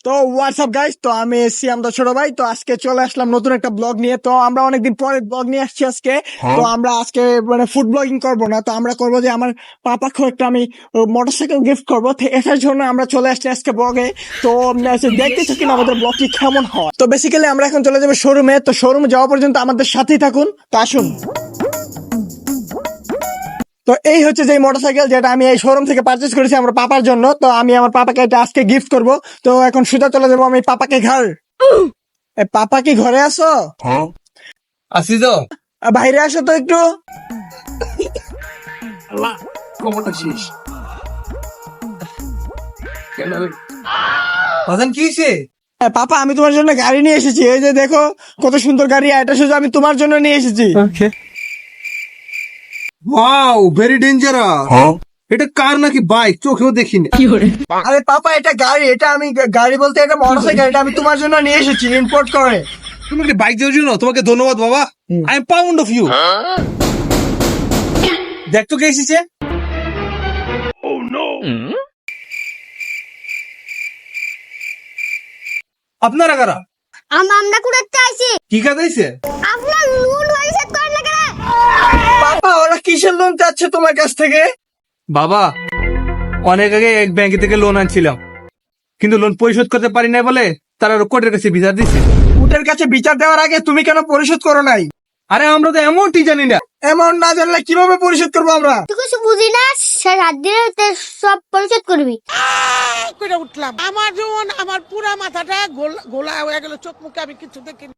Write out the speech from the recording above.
তো WhatsApp guys, তো আমি এসছি আমাদের ছোট ভাই। তো আজকে চলে আসলাম নতুন একটা ব্লগ নিয়ে। তো আমরা অনেকদিন পরে ব্লগ নিয়ে আসছি আজকে। তো আমরা আজকে মানে ফুড ব্লগিং করবো না, তো আমরা করবো যে আমার পাপাকে একটা আমি মোটরসাইকেল গিফট করবো। তো এটার জন্য আমরা চলে আসছি আজকে ব্লগে। তো দেখতে থাকুন আমাদের ব্লগটি কেমন হয়। তো বেসিক্যালি আমরা এখন চলে যাবো শোরুমে। তো শোরুমে যাওয়া পর্যন্ত আমাদের সাথেই থাকুন। তো আসুন। তো এই হচ্ছে যে মোটরসাইকেল যেটা আমি এই শোরুম থেকে পারচেজ করেছি আমার পাপার জন্য। তো আমি আমার পাপাকে এটা আজকে গিফট করব। তো এখন সোজা চলে যাবো আমি পাপাকে ঘর। পাপা কি ঘরে আসো? আসি তো। বাইরে আসো তো একটু। আল্লাহ কমন আছিস কেন রে? বাজান কি হয়েছে? পাপা আমি তোমার জন্য গাড়ি নিয়ে এসেছি। এই যে দেখো কত সুন্দর গাড়ি, এটা শুধু আমি তোমার জন্য নিয়ে এসেছি। Wow very dangerous. এটা কার নাকি বাইক? চোখেও দেখিনি। আরে পাপা এটা গাড়ি, এটা আমি গাড়ি বলতে এটা মোটরসাইকেল, এটা আমি তোমার জন্য নিয়ে এসেছি ইম্পোর্ট করে। তুমি কি বাইক দেওয়ার জন্য? তোমাকে ধন্যবাদ বাবা। I am proud of you. দেখ তো কে এসেছে। আপনারা কারা? আমরা কুড়াতে আইছি। কি কাজ হয়েছে? আপনার লোন পরিশোধ করেন না কেন? পাপা ওরা কিসের লোন চাচ্ছে তোমার কাছ থেকে? বাবা অনেক আগে এক ব্যাংক থেকে লোন আনছিলাম, কিন্তু লোন পরিশোধ করতে পারি নাই বলে তারা কোর্টের কাছে বিচার দিছে। কোর্টের কাছে বিচার দেওয়ার আগে তুমি কেন পরিশোধ করো নাই? আরে আমরা তো এমনটি জানি না। অ্যামাউন্ট না জানলে কিভাবে পরিশোধ করবো আমরা? তুই কিছু বুঝি না, 7 দিনে সব পরিশোধ করবি। করে উঠলাম, আমার যেমন আমার পুরা মাথাটা গোলা হয়ে গেল, চোখ মুখে আমি কিছু দেখিনি।